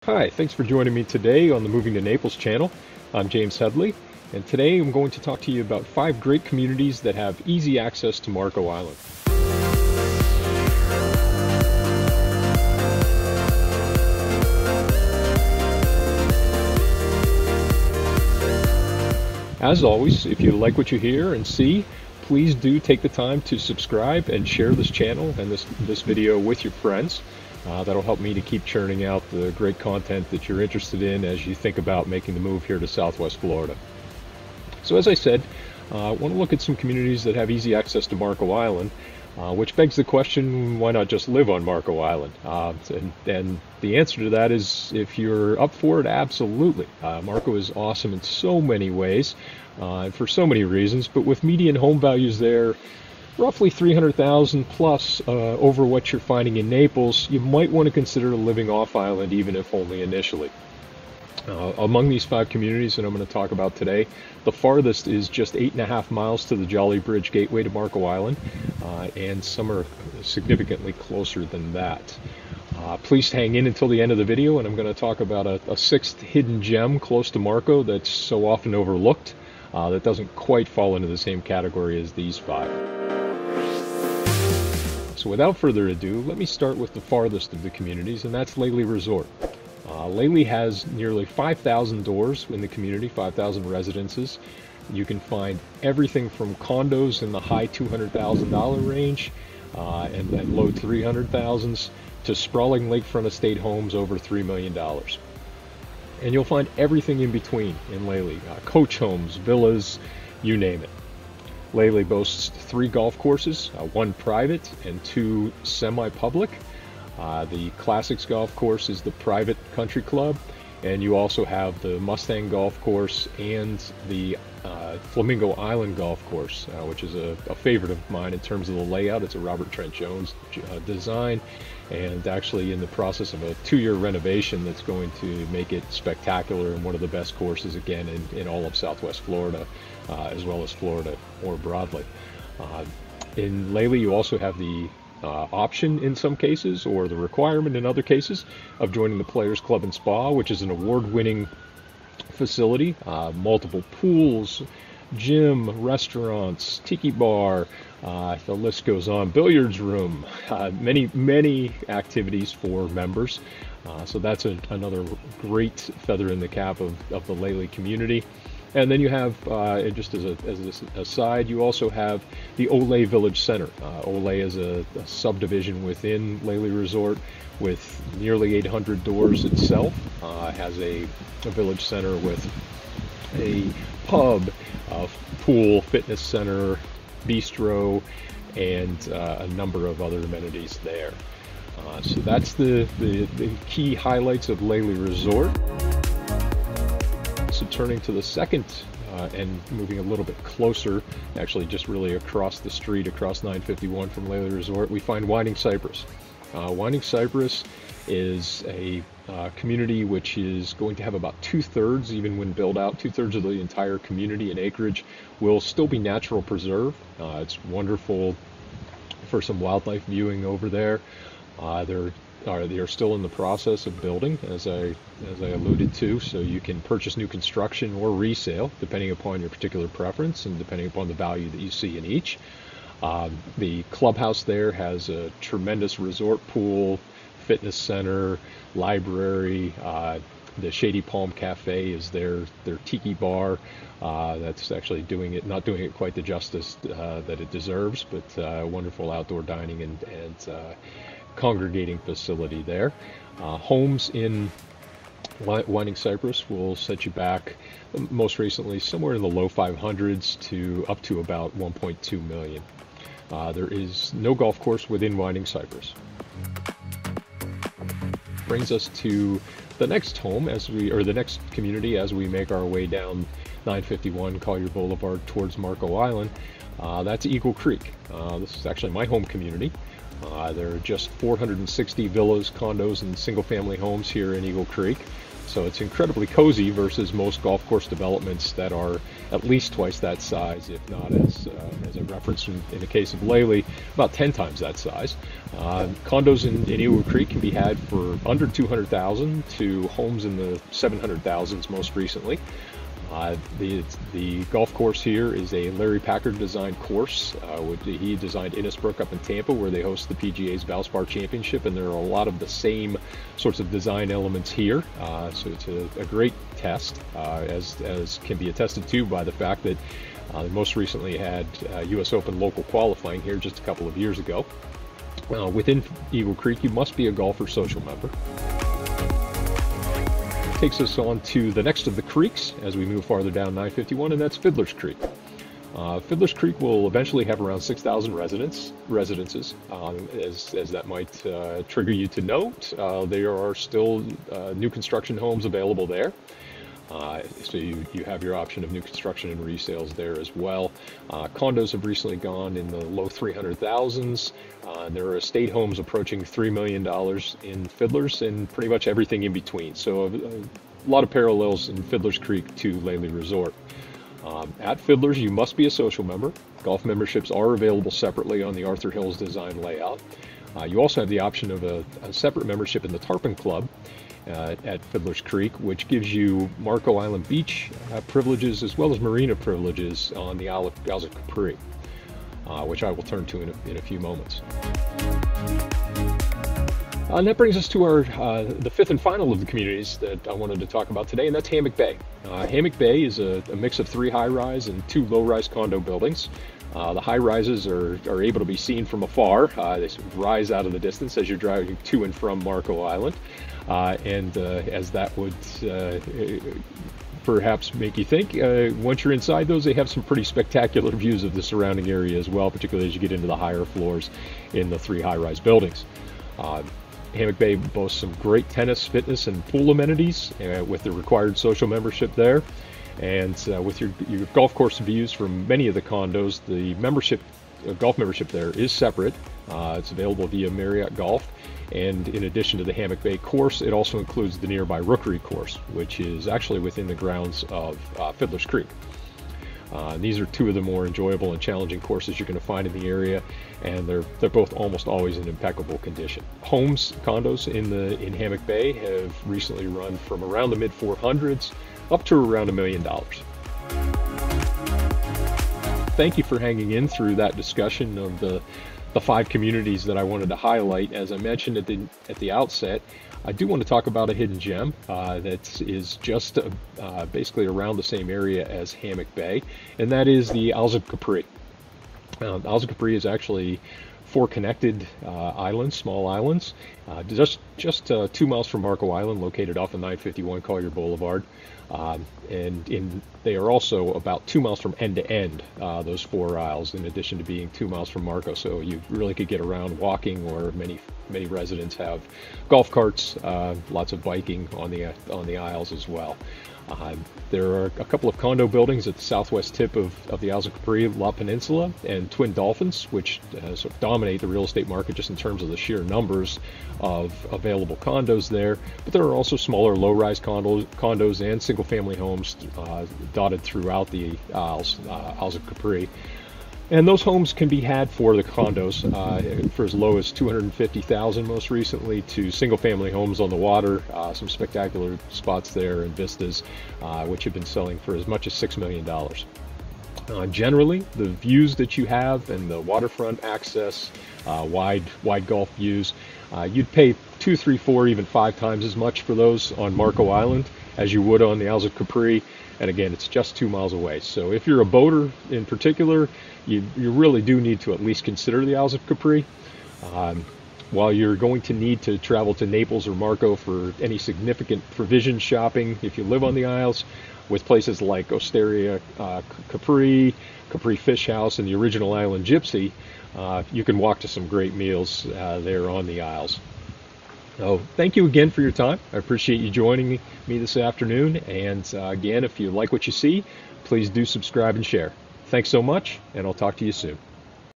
Hi, thanks for joining me today on the Moving to Naples channel. I'm James Headley, and today I'm going to talk to you about 5 great communities that have easy access to Marco Island. As always, if you like what you hear and see, please do take the time to subscribe and share this channel and this video with your friends. That'll help me to keep churning out the great content that you're interested in as you think about making the move here to Southwest Florida. So as I said, I want to look at some communities that have easy access to Marco Island, which begs the question, why not just live on Marco Island? And the answer to that is, if you're up for it, absolutely. Marco is awesome in so many ways, and for so many reasons, but with median home values there roughly 300,000 plus over what you're finding in Naples, you might want to consider living off island, even if only initially. Among these 5 communities that I'm going to talk about today, the farthest is just 8.5 miles to the Jolly Bridge gateway to Marco Island, and some are significantly closer than that. Please hang in until the end of the video, and I'm going to talk about a 6th hidden gem close to Marco that's so often overlooked, that doesn't quite fall into the same category as these 5. So without further ado, let me start with the farthest of the communities, and that's Laley Resort. Laley has nearly 5,000 doors in the community, 5,000 residences. You can find everything from condos in the high $200,000 range and low 300,000s to sprawling lakefront estate homes over $3 million. And you'll find everything in between in Laley, coach homes, villas, you name it. Laley boasts 3 golf courses, 1 private and 2 semi-public. The Classics golf course is the private country club, and you also have the Mustang golf course and the Flamingo Island golf course, which is a favorite of mine in terms of the layout. It's a Robert Trent Jones design, and actually in the process of a 2-year renovation that's going to make it spectacular and one of the best courses again in all of Southwest Florida, as well as Florida more broadly. In Laley you also have the option in some cases, or the requirement in other cases, of joining the Players Club and Spa, which is an award-winning facility, multiple pools, gym, restaurants, tiki bar, the list goes on, billiards room, many activities for members. So that's another great feather in the cap of the Laley community. And then you have, just as an aside, you also have the Olay Village Center. Olay is a subdivision within Laley Resort with nearly 800 doors itself. Has a village center with a pub, a pool, fitness center, bistro, and a number of other amenities there. So that's the key highlights of Laley Resort. So turning to the second and moving a little bit closer, actually just really across the street, across 951 from Laley Resort, we find Winding Cypress. Winding Cypress is a community which is going to have about 2/3, even when built out, 2/3 of the entire community and acreage will still be natural preserve. It's wonderful for some wildlife viewing over there. They are still in the process of building, as I alluded to, so you can purchase new construction or resale, depending upon your particular preference and depending upon the value that you see in each. The clubhouse there has a tremendous resort pool, fitness center, library. The Shady Palm Cafe is their tiki bar. That's actually not doing it quite the justice that it deserves, but wonderful outdoor dining and congregating facility there. Homes in Winding Cypress will set you back most recently somewhere in the low 500s to up to about 1.2 million. There is no golf course within Winding Cypress. Brings us to the next home the next community as we make our way down 951 Collier Boulevard towards Marco Island. That's Eagle Creek. This is actually my home community. There are just 460 villas, condos, and single-family homes here in Eagle Creek. So it's incredibly cozy versus most golf course developments that are at least twice that size, if not, as I referenced in the case of Lely, about 10 times that size. Condos in Eagle Creek can be had for under $200,000 to homes in the $700,000s most recently. The golf course here is a Larry Packard designed course. He designed Innisbrook up in Tampa, where they host the PGA's Valspar Championship, and there are a lot of the same sorts of design elements here. So it's a great test, as can be attested to by the fact that they most recently had U.S. Open local qualifying here just a couple of years ago. Within Eagle Creek, you must be a golfer social member. Takes us on to the next of the creeks as we move farther down 951, and that's Fiddlers Creek. Fiddlers Creek will eventually have around 6,000 residences. As that might trigger you to note, there are still new construction homes available there. So you have your option of new construction and resales there as well. Condos have recently gone in the low 300,000s. There are estate homes approaching $3 million in Fiddlers and pretty much everything in between. So a lot of parallels in Fiddlers Creek to Lely Resort. At Fiddlers, you must be a social member. Golf memberships are available separately on the Arthur Hills design layout. You also have the option of a separate membership in the Tarpon Club at Fiddlers Creek, which gives you Marco Island Beach privileges as well as marina privileges on the Alzheimers Capri, which I will turn to in a few moments. And that brings us to the fifth and final of the communities that I wanted to talk about today, and that's Hammock Bay. Hammock Bay is a mix of 3 high-rise and 2 low-rise condo buildings. The high-rises are able to be seen from afar. They sort of rise out of the distance as you're driving to and from Marco Island. As that would perhaps make you think, once you're inside those, they have some pretty spectacular views of the surrounding area as well, particularly as you get into the higher floors in the 3 high-rise buildings. Hammock Bay boasts some great tennis, fitness, and pool amenities with the required social membership there. And with your golf course views from many of the condos, the golf membership there is separate. It's available via Marriott Golf. And in addition to the Hammock Bay course, it also includes the nearby Rookery course, which is actually within the grounds of Fiddlers Creek. These are 2 of the more enjoyable and challenging courses you're going to find in the area, and they're both almost always in impeccable condition. Condos in Hammock Bay have recently run from around the mid-400s up to around $1 million. Thank you for hanging in through that discussion of the 5 communities that I wanted to highlight. As I mentioned at the outset, I do want to talk about a hidden gem that is just basically around the same area as Hammock Bay, and that is the Alzheimers Capri. Alzheimers Capri is actually 4 connected islands, small islands, just 2 miles from Marco Island, located off of 951 Collier Boulevard. They are also about 2 miles from end to end, those 4 isles, in addition to being 2 miles from Marco. So you really could get around walking, or many residents have golf carts, lots of biking on the isles as well. There are a couple of condo buildings at the southwest tip of the Alzheimers Capri, La Peninsula, and Twin Dolphins, which sort of dominate the real estate market just in terms of the sheer numbers of available condos there. But there are also smaller low-rise condos and single-family homes dotted throughout the Alzheimers Capri. And those homes can be had for the condos for as low as $250,000 most recently, to single-family homes on the water, some spectacular spots there and vistas, which have been selling for as much as $6 million. Generally, the views that you have and the waterfront access, wide golf views, you'd pay 2, 3, 4, even 5 times as much for those on Marco Island as you would on the Alzheimers Capri. And again, it's just 2 miles away. So if you're a boater in particular, you really do need to at least consider the Alzheimers Capri. While you're going to need to travel to Naples or Marco for any significant provision shopping if you live on the Isles, with places like Osteria Capri, Capri Fish House, and the original Island Gypsy, you can walk to some great meals there on the Isles. So thank you again for your time. I appreciate you joining me this afternoon. And again, if you like what you see, please do subscribe and share. Thanks so much, and I'll talk to you soon.